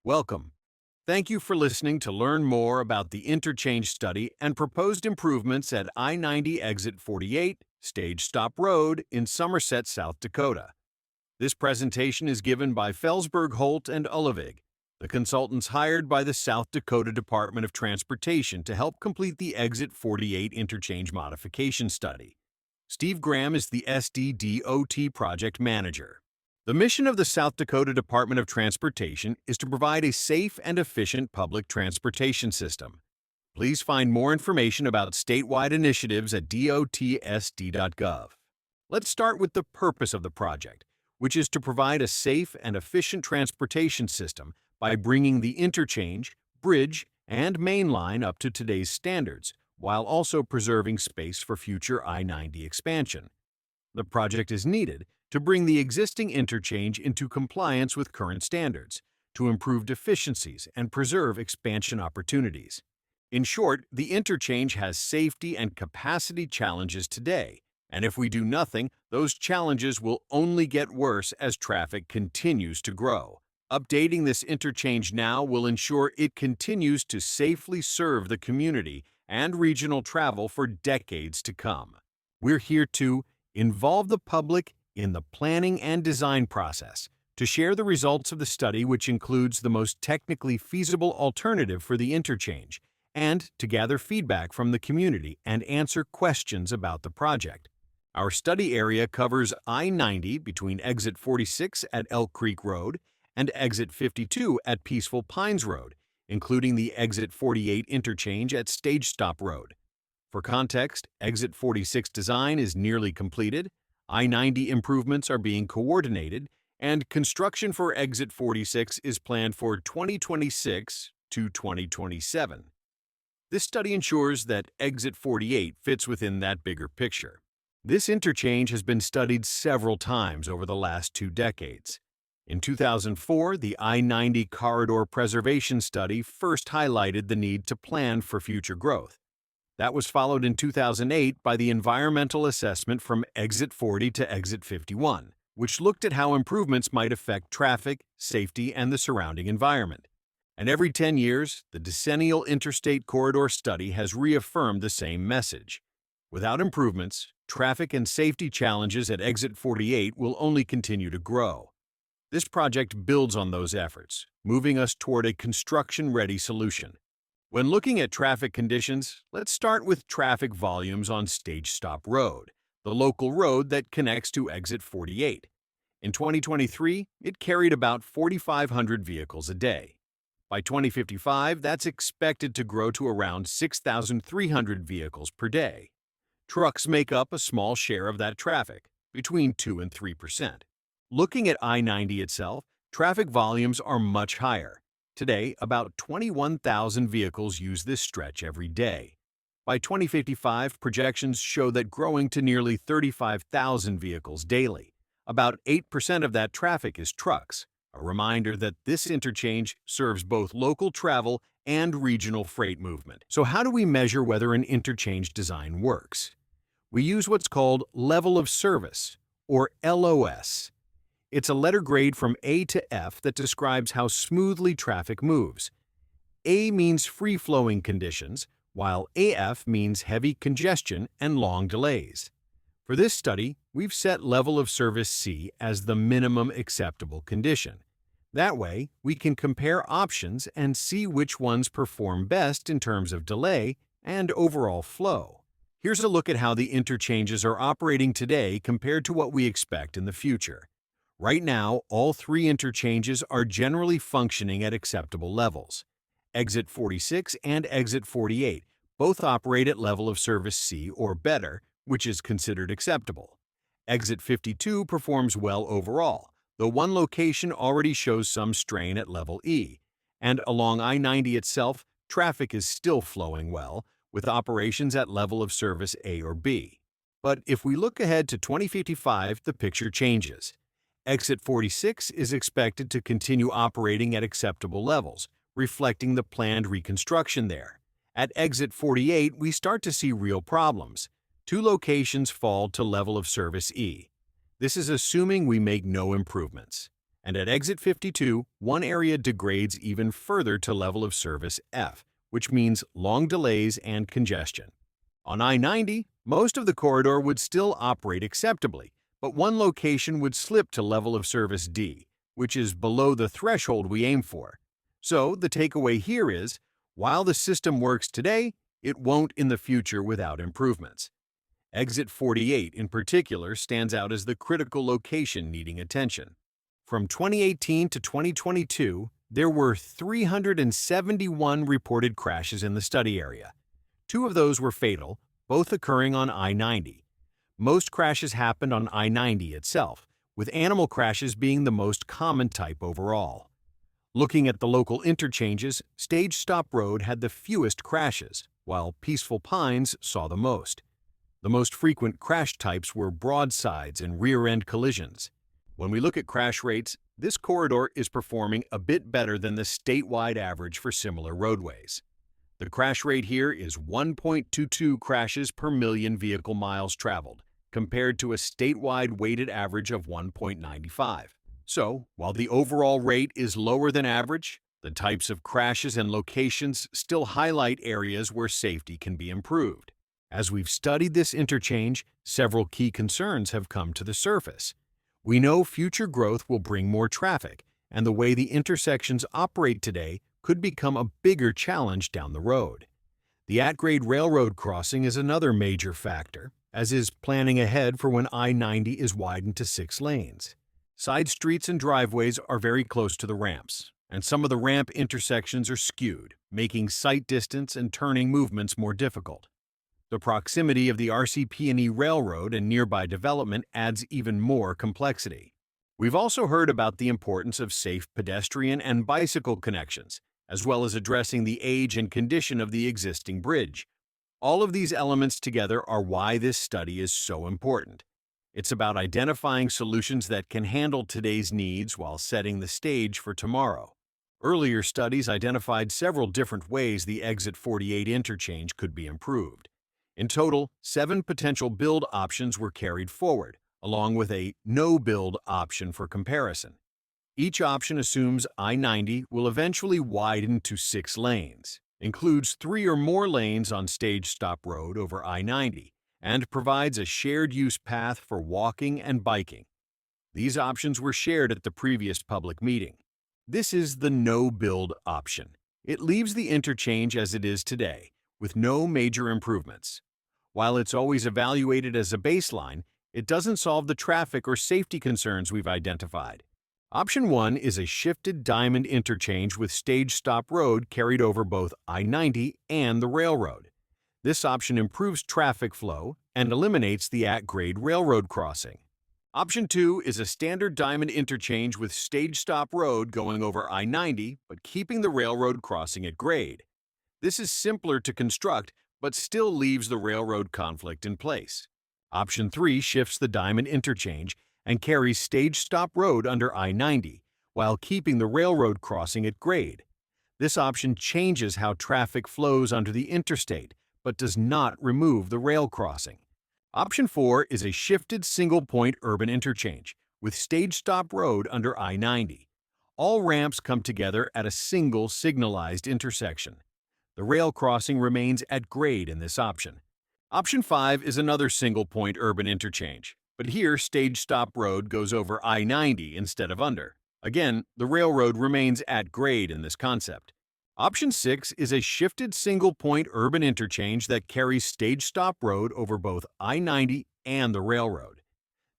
Welcome. Thank you for listening to learn more about the interchange study and proposed improvements at I-90 Exit 48, Stage Stop Road in Somerset, South Dakota. This presentation is given by Felsberg, Holt, and Ullevig, the consultants hired by the South Dakota Department of Transportation to help complete the Exit 48 interchange modification study. Steve Graham is the SDDOT project manager. The mission of the South Dakota Department of Transportation is to provide a safe and efficient public transportation system. Please find more information about statewide initiatives at dotsd.gov. Let's start with the purpose of the project, which is to provide a safe and efficient transportation system by bringing the interchange, bridge, and main line up to today's standards, while also preserving space for future I-90 expansion. The project is needed to bring the existing interchange into compliance with current standards, to improve efficiencies and preserve expansion opportunities. In short, the interchange has safety and capacity challenges today, and if we do nothing, those challenges will only get worse as traffic continues to grow. Updating this interchange now will ensure it continues to safely serve the community and regional travel for decades to come. We're here to involve the public in the planning and design process, to share the results of the study, which includes the most technically feasible alternative for the interchange, and to gather feedback from the community and answer questions about the project. Our study area covers I-90 between Exit 46 at Elk Creek Road and Exit 52 at Peaceful Pines Road, including the Exit 48 interchange at Stage Stop Road. For context, Exit 46 design is nearly completed, I-90 improvements are being coordinated, and construction for Exit 46 is planned for 2026 to 2027. This study ensures that Exit 48 fits within that bigger picture. This interchange has been studied several times over the last 2 decades. In 2004, the I-90 Corridor Preservation Study first highlighted the need to plan for future growth. That was followed in 2008 by the environmental assessment from Exit 40 to Exit 51, which looked at how improvements might affect traffic, safety, and the surrounding environment. And every 10 years, the Decennial Interstate Corridor Study has reaffirmed the same message. Without improvements, traffic and safety challenges at Exit 48 will only continue to grow. This project builds on those efforts, moving us toward a construction-ready solution. When looking at traffic conditions, let's start with traffic volumes on Stage Stop Road, the local road that connects to Exit 48. In 2023, it carried about 4,500 vehicles a day. By 2055, that's expected to grow to around 6,300 vehicles per day. Trucks make up a small share of that traffic, between 2 and 3%. Looking at I-90 itself, traffic volumes are much higher. Today, about 21,000 vehicles use this stretch every day. By 2055, projections show that growing to nearly 35,000 vehicles daily. About 8% of that traffic is trucks, a reminder that this interchange serves both local travel and regional freight movement. So how do we measure whether an interchange design works? We use what's called level of service, or LOS. It's a letter grade from A to F that describes how smoothly traffic moves. A means free-flowing conditions, while AF means heavy congestion and long delays. For this study, we've set level of service C as the minimum acceptable condition. That way, we can compare options and see which ones perform best in terms of delay and overall flow. Here's a look at how the interchanges are operating today compared to what we expect in the future. Right now, all 3 interchanges are generally functioning at acceptable levels. Exit 46 and Exit 48 both operate at level of service C or better, which is considered acceptable. Exit 52 performs well overall, though one location already shows some strain at level E. And along I-90 itself, traffic is still flowing well, with operations at level of service A or B. But if we look ahead to 2055, the picture changes. Exit 46 is expected to continue operating at acceptable levels, reflecting the planned reconstruction there. At Exit 48, we start to see real problems. 2 locations fall to level of service E. This is assuming we make no improvements. And at exit 52, one area degrades even further to level of service F, which means long delays and congestion. On I-90, most of the corridor would still operate acceptably, but one location would slip to level of service D, which is below the threshold we aim for. So the takeaway here is, while the system works today, it won't in the future without improvements. Exit 48 in particular stands out as the critical location needing attention. From 2018 to 2022, there were 371 reported crashes in the study area. 2 of those were fatal, both occurring on I-90. Most crashes happened on I-90 itself, with animal crashes being the most common type overall. Looking at the local interchanges, Stage Stop Road had the fewest crashes, while Peaceful Pines saw the most. The most frequent crash types were broadsides and rear-end collisions. When we look at crash rates, this corridor is performing a bit better than the statewide average for similar roadways. The crash rate here is 1.22 crashes per million vehicle miles traveled, compared to a statewide weighted average of 1.95. So, while the overall rate is lower than average, the types of crashes and locations still highlight areas where safety can be improved. As we've studied this interchange, several key concerns have come to the surface. We know future growth will bring more traffic, and the way the intersections operate today could become a bigger challenge down the road. The at-grade railroad crossing is another major factor, as is planning ahead for when I-90 is widened to 6 lanes. Side streets and driveways are very close to the ramps, and some of the ramp intersections are skewed, making sight distance and turning movements more difficult. The proximity of the RCP&E Railroad and nearby development adds even more complexity. We've also heard about the importance of safe pedestrian and bicycle connections, as well as addressing the age and condition of the existing bridge. All of these elements together are why this study is so important. It's about identifying solutions that can handle today's needs while setting the stage for tomorrow. Earlier studies identified several different ways the Exit 48 interchange could be improved. In total, 7 potential build options were carried forward, along with a no-build option for comparison. Each option assumes I-90 will eventually widen to 6 lanes, includes 3 or more lanes on Stage Stop Road over I-90, and provides a shared-use path for walking and biking. These options were shared at the previous public meeting. This is the no-build option. It leaves the interchange as it is today, with no major improvements. While it's always evaluated as a baseline, it doesn't solve the traffic or safety concerns we've identified. Option 1 is a shifted diamond interchange with Stage Stop Road carried over both I-90 and the railroad. This option improves traffic flow and eliminates the at-grade railroad crossing. Option 2 is a standard diamond interchange with Stage Stop Road going over I-90 but keeping the railroad crossing at grade. This is simpler to construct but still leaves the railroad conflict in place. Option 3 shifts the diamond interchange and carries Stage Stop Road under I-90 while keeping the railroad crossing at grade. This option changes how traffic flows under the interstate but does not remove the rail crossing. Option 4 is a shifted single-point urban interchange with Stage Stop Road under I-90. All ramps come together at a single signalized intersection. The rail crossing remains at grade in this option. Option 5 is another single-point urban interchange, but here Stage Stop Road goes over I-90 instead of under. Again, the railroad remains at grade in this concept. Option 6 is a shifted single-point urban interchange that carries Stage Stop Road over both I-90 and the railroad.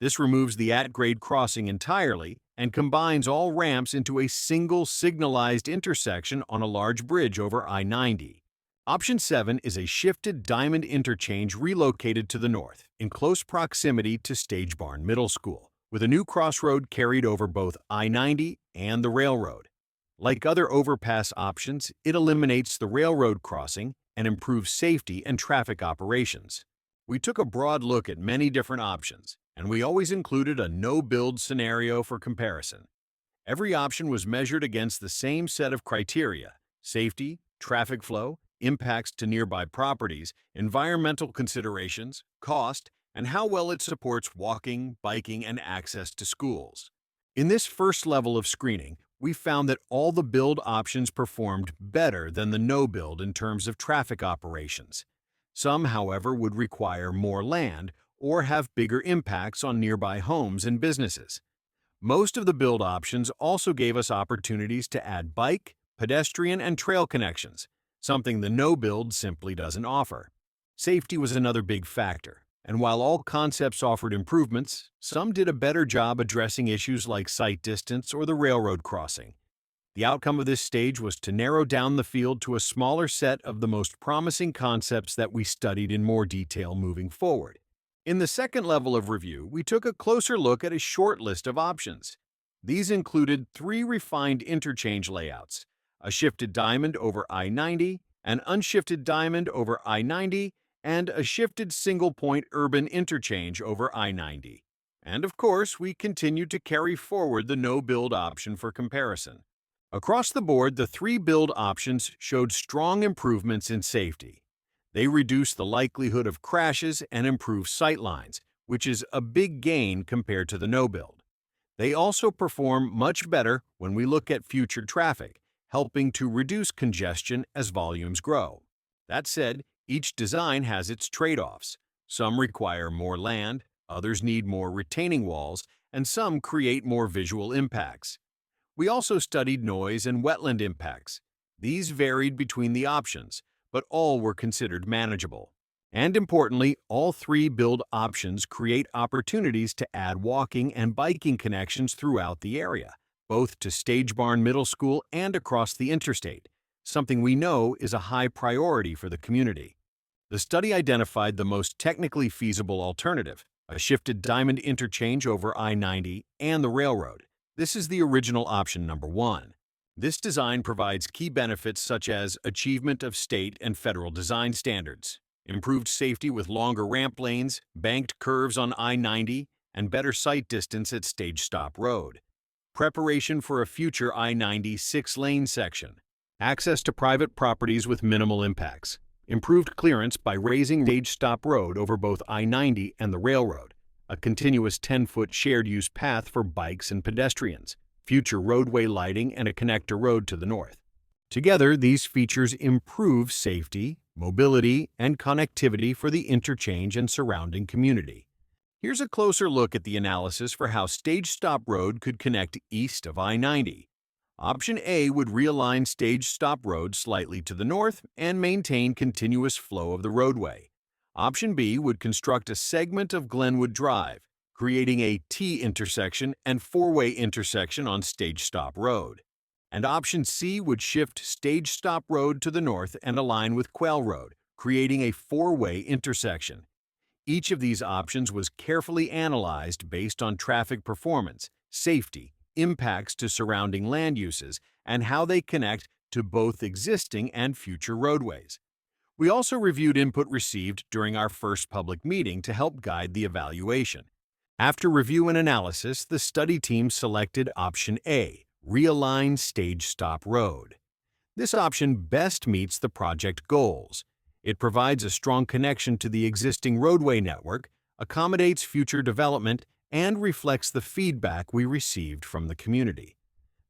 This removes the at-grade crossing entirely and combines all ramps into a single signalized intersection on a large bridge over I-90. Option 7 is a shifted diamond interchange relocated to the north, in close proximity to Stage Barn Middle School, with a new crossroad carried over both I-90 and the railroad. Like other overpass options, it eliminates the railroad crossing and improves safety and traffic operations. We took a broad look at many different options, and we always included a no-build scenario for comparison. Every option was measured against the same set of criteria: safety, traffic flow, impacts to nearby properties, environmental considerations, cost, and how well it supports walking, biking, and access to schools. In this first level of screening, we found that all the build options performed better than the no build in terms of traffic operations. Some, however, would require more land or have bigger impacts on nearby homes and businesses. Most of the build options also gave us opportunities to add bike, pedestrian, and trail connections, something the no build simply doesn't offer. Safety was another big factor, and while all concepts offered improvements, some did a better job addressing issues like sight distance or the railroad crossing. The outcome of this stage was to narrow down the field to a smaller set of the most promising concepts that we studied in more detail moving forward. In the second level of review, we took a closer look at a short list of options. These included 3 refined interchange layouts: a shifted diamond over I-90, an unshifted diamond over I-90, and a shifted single-point urban interchange over I-90. And of course, we continued to carry forward the no-build option for comparison. Across the board, the 3 build options showed strong improvements in safety. They reduced the likelihood of crashes and improved sightlines, which is a big gain compared to the no-build. They also perform much better when we look at future traffic, helping to reduce congestion as volumes grow. That said, each design has its trade-offs. Some require more land, others need more retaining walls, and some create more visual impacts. We also studied noise and wetland impacts. These varied between the options, but all were considered manageable. And importantly, all 3 build options create opportunities to add walking and biking connections throughout the area, both to Stage Barn Middle School and across the interstate, something we know is a high priority for the community. The study identified the most technically feasible alternative, a shifted diamond interchange over I-90 and the railroad. This is the original option number 1. This design provides key benefits such as achievement of state and federal design standards, improved safety with longer ramp lanes, banked curves on I-90, and better sight distance at Stage Stop Road. Preparation for a future I-90 6-lane section. Access to private properties with minimal impacts. Improved clearance by raising Stage Stop Road over both I-90 and the railroad. A continuous 10-foot shared-use path for bikes and pedestrians. Future roadway lighting and a connector road to the north. Together, these features improve safety, mobility, and connectivity for the interchange and surrounding community. Here's a closer look at the analysis for how Stage Stop Road could connect east of I-90. Option A would realign Stage Stop Road slightly to the north and maintain continuous flow of the roadway. Option B would construct a segment of Glenwood Drive, creating a T intersection and 4-way intersection on Stage Stop Road. And Option C would shift Stage Stop Road to the north and align with Quail Road, creating a 4-way intersection. Each of these options was carefully analyzed based on traffic performance, safety, impacts to surrounding land uses, and how they connect to both existing and future roadways. We also reviewed input received during our first public meeting to help guide the evaluation. After review and analysis, the study team selected Option A, realign Stage Stop Road. This option best meets the project goals. It provides a strong connection to the existing roadway network, accommodates future development, and reflects the feedback we received from the community.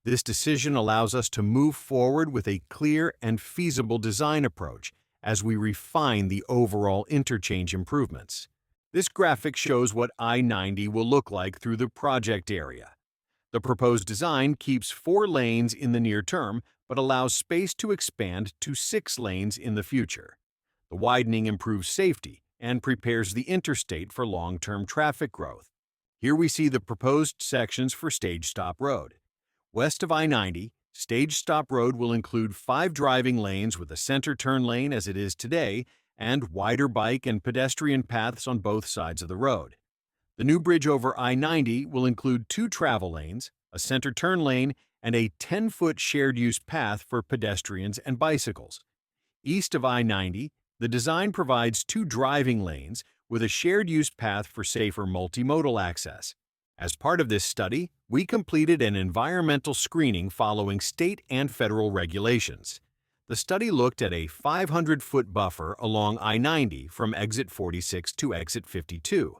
This decision allows us to move forward with a clear and feasible design approach as we refine the overall interchange improvements. This graphic shows what I-90 will look like through the project area. The proposed design keeps 4 lanes in the near term, but allows space to expand to 6 lanes in the future. The widening improves safety and prepares the interstate for long-term traffic growth. Here we see the proposed sections for Stage Stop Road. West of I-90, Stage Stop Road will include 5 driving lanes with a center turn lane as it is today, and wider bike and pedestrian paths on both sides of the road. The new bridge over I-90 will include 2 travel lanes, a center turn lane, and a 10-foot shared-use path for pedestrians and bicycles. East of I-90, the design provides 2 driving lanes with a shared-use path for safer multimodal access. As part of this study, we completed an environmental screening following state and federal regulations. The study looked at a 500-foot buffer along I-90 from exit 46 to exit 52.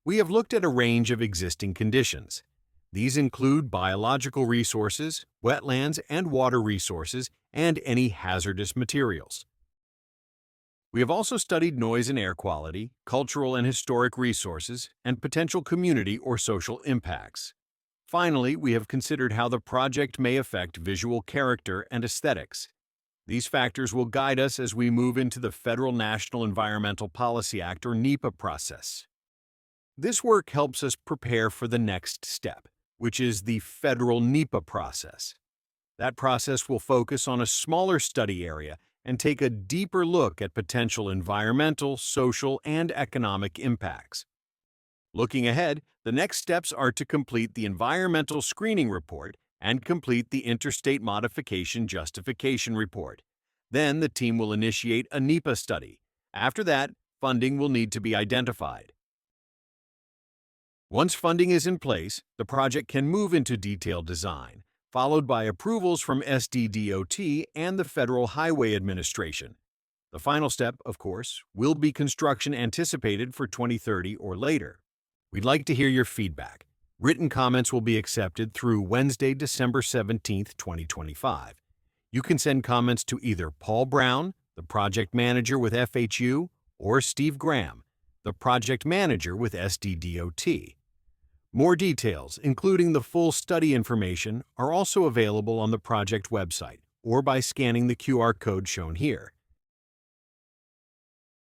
We have looked at a range of existing conditions. These include biological resources, wetlands and water resources, and any hazardous materials. We have also studied noise and air quality, cultural and historic resources, and potential community or social impacts. Finally, we have considered how the project may affect visual character and aesthetics. These factors will guide us as we move into the Federal National Environmental Policy Act or NEPA process. This work helps us prepare for the next step, which is the federal NEPA process. That process will focus on a smaller study area and take a deeper look at potential environmental, social, and economic impacts. Looking ahead, the next steps are to complete the environmental screening report and complete the Interstate Modification Justification report. Then the team will initiate a NEPA study. After that, funding will need to be identified. Once funding is in place, the project can move into detailed design, followed by approvals from SDDOT and the Federal Highway Administration. The final step, of course, will be construction anticipated for 2030 or later. We'd like to hear your feedback. Written comments will be accepted through Wednesday, December 17, 2025. You can send comments to either Paul Brown, the project manager with FHU, or Steve Graham, the project manager with SDDOT. More details, including the full study information, are also available on the project website or by scanning the QR code shown here.